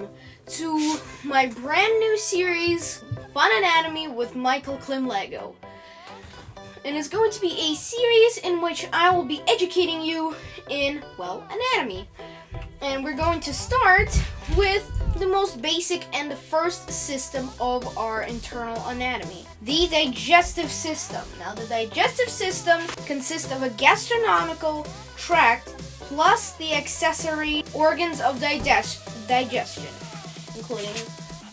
welcome to my brand new series, Fun Anatomy with Michael Klimlego. And it's going to be a series in which I will be educating you in, anatomy. And we're going to start with the most basic and the first system of our internal anatomy, the digestive system. Now, the digestive system consists of a gastronomical tract plus the accessory organs of digestion, including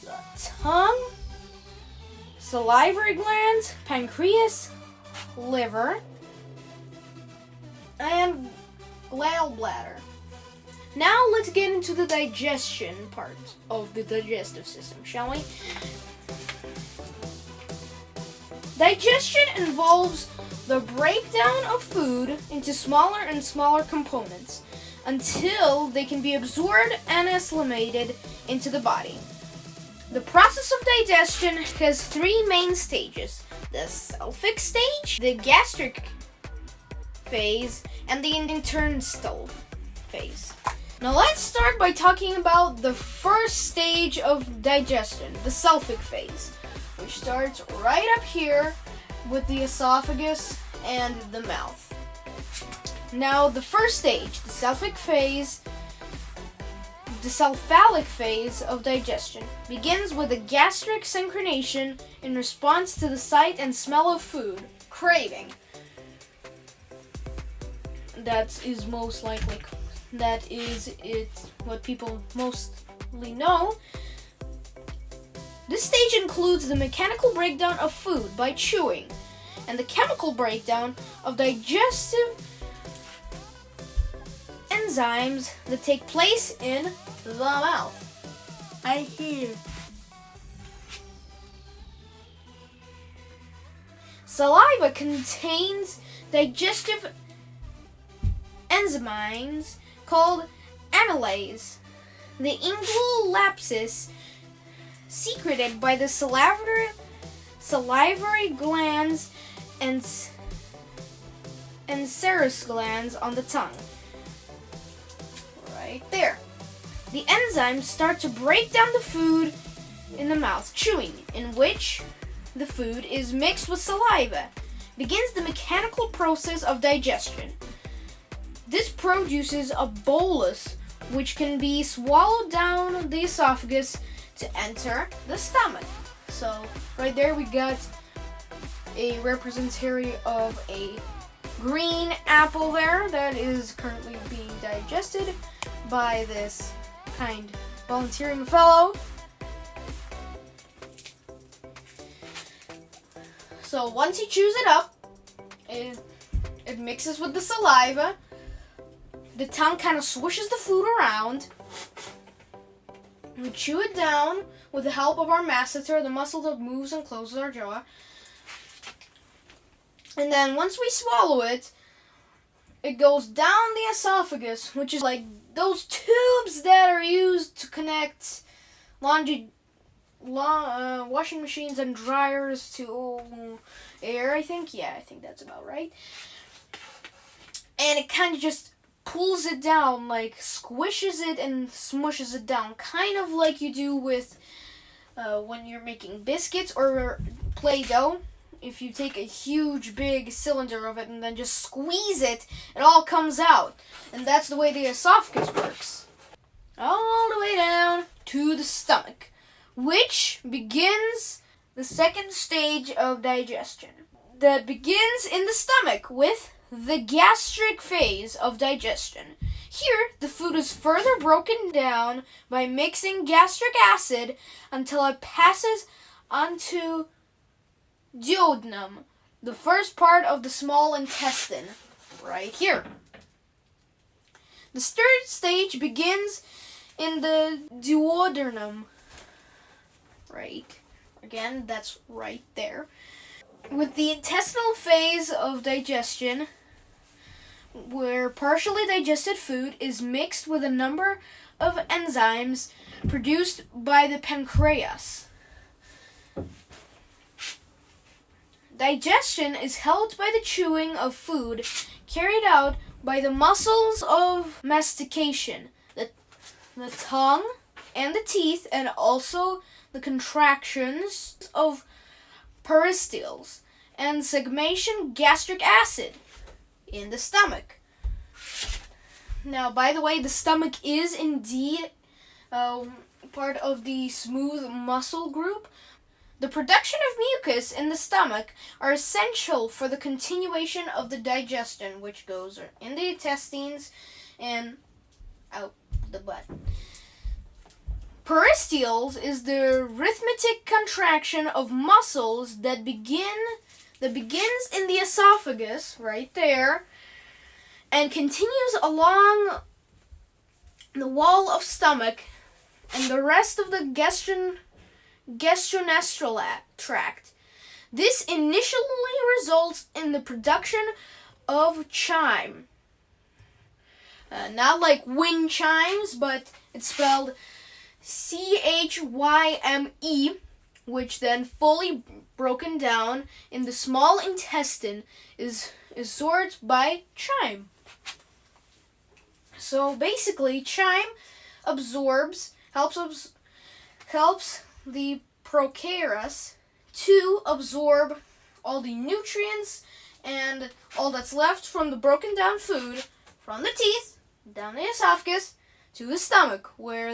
the tongue, salivary glands, pancreas, liver, and gallbladder. Now let's get into the digestion part of the digestive system, shall we? Digestion involves the breakdown of food into smaller and smaller components until they can be absorbed and assimilated into the body. The process of digestion has three main stages: the sulfic stage, the gastric phase, and the intestinal phase. Now let's start by talking about the first stage of digestion, the sulfic phase, which starts right up here with the esophagus and the mouth. Now the first stage, the sulfic phase, the sulfalic phase of digestion, begins with a gastric synchronization in response to the sight and smell of food, craving. That is what people mostly know. This stage includes the mechanical breakdown of food by chewing and the chemical breakdown of digestive enzymes that take place in the mouth. I hear. Saliva contains digestive enzymes called amylase. The inguinal lapses secreted by the salivary glands and serous glands on the tongue. Right there. The enzymes start to break down the food in the mouth. Chewing, in which the food is mixed with saliva, begins the mechanical process of digestion. This produces a bolus which can be swallowed down the esophagus to enter the stomach. So right there we got a representative of a green apple there that is currently being digested by this kind volunteering fellow. So once he chews it up, it mixes with the saliva. The tongue kind of swishes the food around. We chew it down with the help of our masseter, the muscle that moves and closes our jaw. And then once we swallow it, it goes down the esophagus, which is like those tubes that are used to connect washing machines and dryers to air, I think. Yeah, I think that's about right. And it kind of just pulls it down, like squishes it and smushes it down, kind of like you do with when you're making biscuits or Play-Doh. If you take a huge big cylinder of it and then just squeeze it, it all comes out. And that's the way the esophagus works. All the way down to the stomach, which begins the second stage of digestion. That begins in the stomach with the gastric phase of digestion. Here, the food is further broken down by mixing gastric acid until it passes onto duodenum, the first part of the small intestine, right here. The third stage begins in the duodenum, right? Again, that's right there. With the intestinal phase of digestion, where partially digested food is mixed with a number of enzymes produced by the pancreas. Digestion is helped by the chewing of food carried out by the muscles of mastication, the tongue, and the teeth, and also the contractions of peristalsis and segmentation gastric acid in the stomach. Now, by the way, the stomach is indeed part of the smooth muscle group. The production of mucus in the stomach are essential for the continuation of the digestion, which goes in the intestines and out the butt. Peristalsis is the rhythmic contraction of muscles that begins in the esophagus, right there, and continues along the wall of stomach and the rest of the gastrointestinal tract. This initially results in the production of chyme. Not like wind chimes, but it's spelled chyme, which then fully broken down in the small intestine is absorbed by chyme. So basically, chyme helps the prokaryotes to absorb all the nutrients and all that's left from the broken down food from the teeth down the esophagus to the stomach, where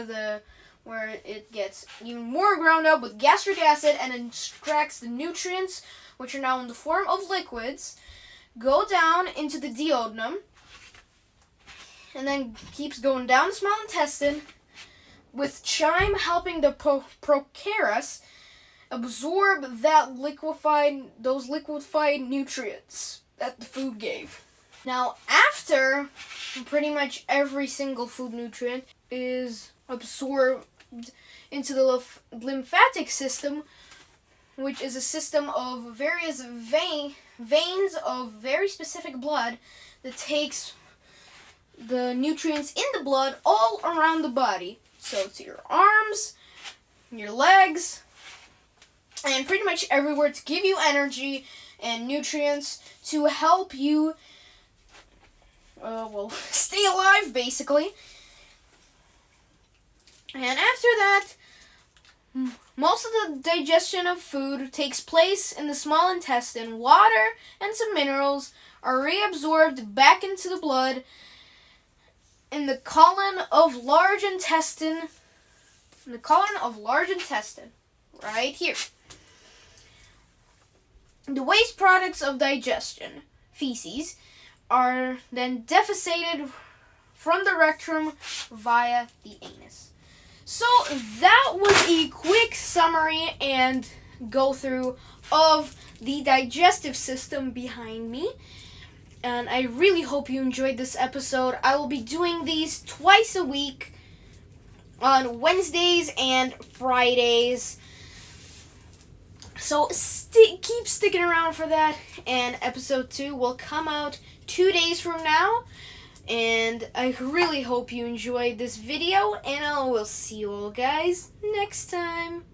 it gets even more ground up with gastric acid and extracts the nutrients, which are now in the form of liquids, go down into the duodenum, and then keeps going down the small intestine, with chyme helping the prokaryotes absorb those liquefied nutrients that the food gave. Now, after pretty much every single food nutrient is absorbed into the lymphatic system, which is a system of various veins of very specific blood that takes the nutrients in the blood all around the body. So to your arms, your legs, and pretty much everywhere to give you energy and nutrients to help you stay alive, basically. And after that, most of the digestion of food takes place in the small intestine. Water and some minerals are reabsorbed back into the blood in the colon of large intestine. Right here. The waste products of digestion, feces, are then defecated from the rectum via the anus. So that was a quick summary and go through of the digestive system behind me. And I really hope you enjoyed this episode. I will be doing these twice a week on Wednesdays and Fridays. So keep sticking around for that. And episode 2 will come out 2 days from now. And I really hope you enjoyed this video. And I will see you all guys next time.